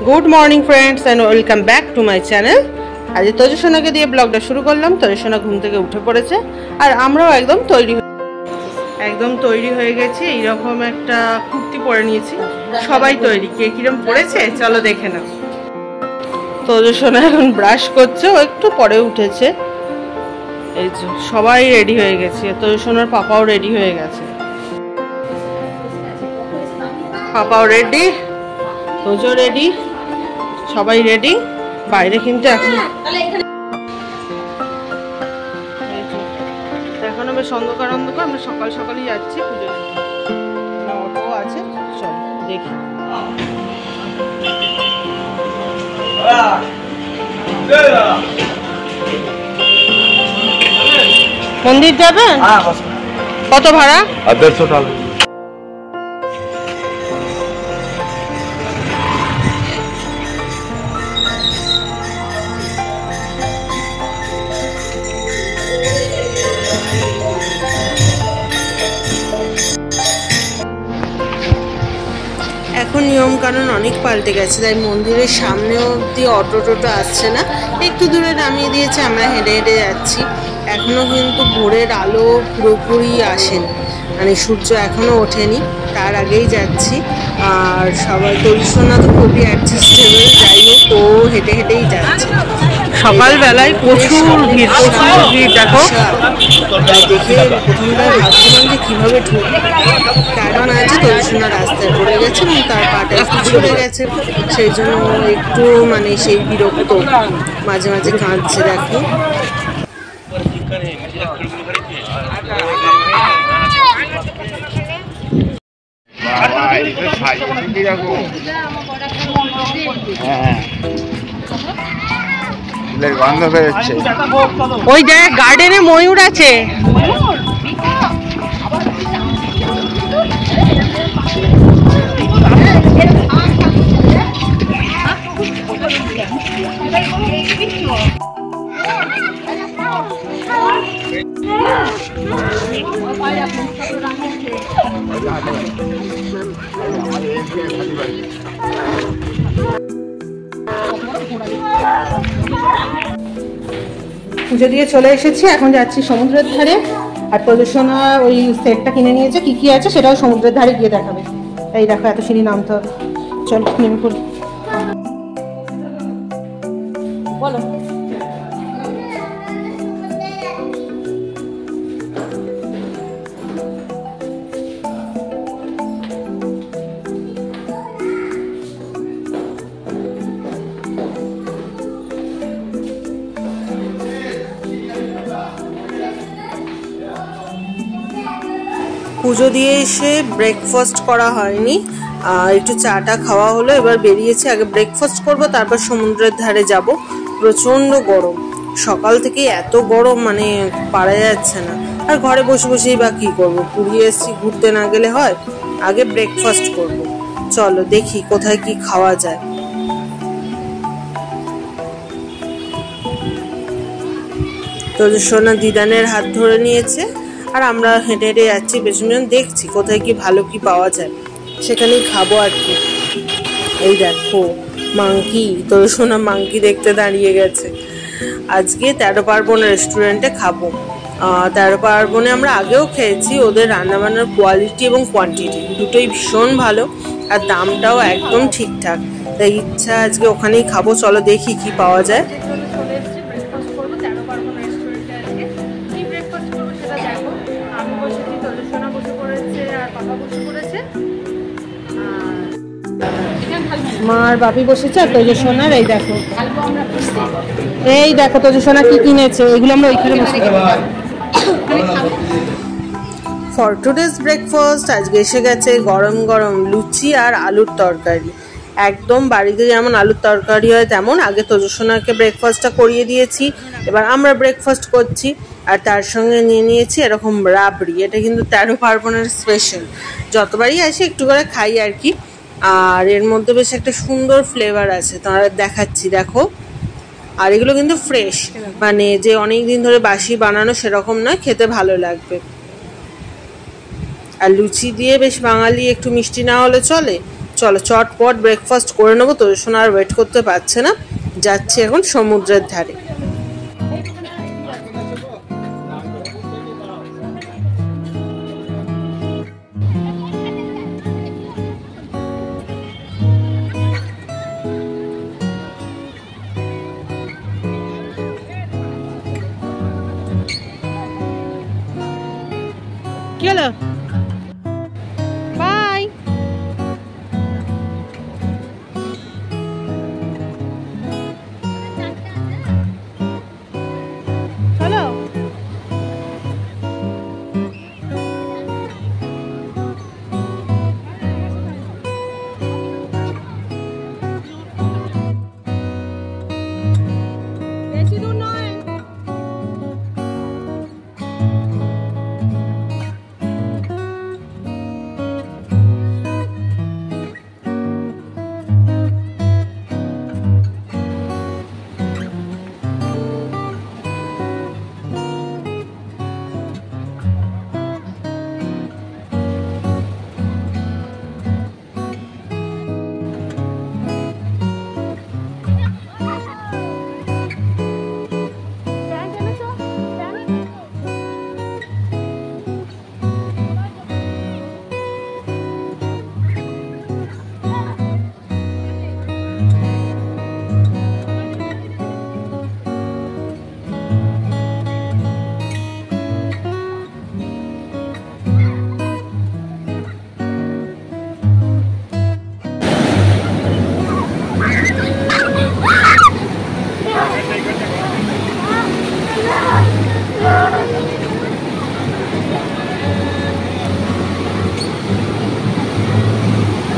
Good morning friends and welcome back to my channel. आज तजुसोनाके दिए ब्लगटा शुरू करलाम। तजुसोना घुम थेके उठे पड़ेছে আর আমরাও একদম তৈরি হয়ে গেছি। এইরকম একটা কুর্তি পরে নিয়েছি, সবাই তৈরি। কে কিরকম পরেছে চলো দেখে নাও। তজুসোনা এখন ব্রাশ করছে, ও একটু পরে উঠেছে। এই যে সবাই রেডি হয়ে গেছে, তজুসোনার পাপাও রেডি হয়ে গেছে। পাপাও রেডি, তোজো রেডি, সবাই রেডি। বাইরে কিন্তু এখনো বেশ অন্ধকার অন্ধকার। আমরা সকাল সকালই যাচ্ছি পুজো দিতে। অটো আছে, চল দেখি। মন্দির যাবেন? কত ভাড়া? 150 টাকা। এখন নিয়ম কানুন অনেক পাল্টে গেছে, তাই মন্দিরের সামনে অবধি অটো টোটো আসছে না, একটু দূরে নামিয়ে দিয়েছে। আমরা হেঁটে হেঁটে যাচ্ছি। এখনো কিন্তু ভোরের আলো পুরোপুরি আসেনি, মানে সূর্য এখনো ওঠেনি, তার আগেই যাচ্ছি। আর সবাই তজুসোনা তো খুবই অ্যাডজাস্টেবল, যাই হোক ও হেঁটে হেঁটেই যাচ্ছে। সকালবেলায় প্রচুর ভিড়, দেখো। দেখে প্রথমবার ভাবছিলাম যে কীভাবে ঢুকবে, কারণ আছে তজুসোনা রাস্তায় পড়ে গেছে এবং তার পাটা একটু ঝরে গেছে, সেই জন্য একটু মানে সেই বিরক্ত, মাঝে মাঝে কাঁদছে। দেখো ওই জায়গায় গার্ডেনে ময়ূর আছে। পুজো দিয়ে চলে এসেছি, এখন যাচ্ছি সমুদ্রের ধারে। আর তজুসোনা ওই সেটটা কিনে নিয়েছে, কি কি আছে সেটাও সমুদ্রের ধারে গিয়ে দেখাবে। এই দেখো এত সিঁড়ি নামতে হবে, চল নেমে পড়ি। বলো পুজো দিয়ে এসে ব্রেকফাস্ট করা হয়নি, একটু চাটা খাওয়া হলো। এবার বেরিয়েছি, আগে ব্রেকফাস্ট করব, তারপর সমুদ্রের ধারে যাব। প্রচণ্ড গরম, সকাল থেকে এত গরম, মানে পারা যাচ্ছে না। আর ঘরে বসে বসেই বা কী করবো, পুরী এসছি, ঘুরতে না গেলে হয়। আগে ব্রেকফাস্ট করব, চলো দেখি কোথায় কি খাওয়া যায়। তজুসোনা দিদানের হাত ধরে নিয়েছে, আর আমরা হেঁটে হেঁটে যাচ্ছি পেছনে, দেখছি কোথায় কি ভালো কি পাওয়া যায়, সেখানেই খাবো আর কি। এই দেখো মাংকি, তজুসোনা মাংকি দেখতে দাঁড়িয়ে গেছে। আজকে 13 পার্বণ রেস্টুরেন্টে খাবো। 13 পার্বণে আমরা আগেও খেয়েছি, ওদের রান্নাবান্নার কোয়ালিটি এবং কোয়ান্টিটি দুটোই ভীষণ ভালো, আর দামটাও একদম ঠিকঠাক, তাই ইচ্ছা আজকে ওখানেই খাবো। চলো দেখি কি পাওয়া যায়। মা আর বাপি বসেছে, আর তজুসোনার এই দেখো, এই দেখো তজুসোনা কি কিনেছে, এগুলো আমরা ওইখানে বসে খাবো। ফর টুডেজ ব্রেকফাস্ট আজকে এসে গেছে গরম গরম লুচি আর আলুর তরকারি। একদম বাড়িতে যেমন আলুর তরকারি হয় তেমন। আগে তজুসোনাকে ব্রেকফাস্টটা করিয়ে দিয়েছি, এবার আমরা ব্রেকফাস্ট করছি। আর তার সঙ্গে নিয়ে নিয়েছি এরকম রাবড়ি, এটা কিন্তু 13 পার্বণের স্পেশাল, যতবারই আসি একটু করে খাই আর কি। আর এর মধ্যে বেশ একটা সুন্দর ফ্লেভার আছে, তোমার দেখাচ্ছি দেখো। আর এগুলো কিন্তু ফ্রেশ, মানে যে অনেক দিন ধরে বাসি বানানো সেরকম নয়, খেতে ভালো লাগবে। আর লুচি দিয়ে বেশ বাঙালি, একটু মিষ্টি না হলে চলে। চলো চটপট ব্রেকফাস্ট করে নেবো, তোর শোনা আর ওয়েট করতে পারছে না। যাচ্ছি এখন সমুদ্রের ধারে। কি হলো? বাই। চলো। বেশি দূর নয়।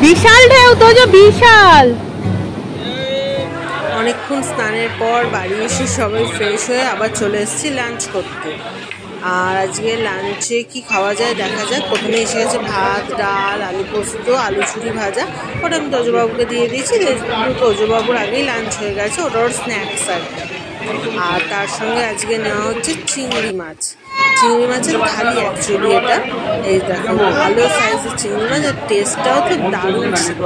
বিশাল ঢেউ তো, যে বিশাল। অনেকক্ষণ স্নানের পর বাড়ি এসে সবাই ফ্রেশ হয়ে আবার চলে এসেছি লাঞ্চ করতে। আর আজকে লাঞ্চে কি খাওয়া যায় দেখা যাক। প্রথমে এসে গেছে ভাত, ডাল, আলু পোস্ত, আলু ছুরি ভাজা। ওটা আমি তোজবাবুকে দিয়ে দিয়েছি, তোজবাবুর আগেই লাঞ্চ হয়ে গেছে, ওটা ওর স্ন্যাক্স আর কি। আর তার সঙ্গে আজকে নেওয়া হচ্ছে চিংড়ি মাছ। চিংড়ি মাছের থালি অ্যাকচুয়ালি এটা। এই দেখো ভালো সাইজের চিংড়ি মাছ, আর টেস্টটাও তো দারুণ ছিল।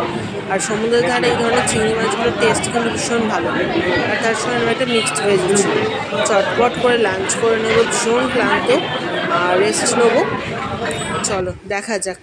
আর সমুদ্রের ধারে এই ধরনের চিংড়ি মাছগুলোর টেস্ট কিন্তু ভীষণ ভালো। আর তার সঙ্গে আমি একটা মিক্সড ভেজ ছিল। চটপট করে লাঞ্চ করে নেবো, ভীষণ ক্লান্ত, আর রেস্ট নেবো। চলো দেখা যাক।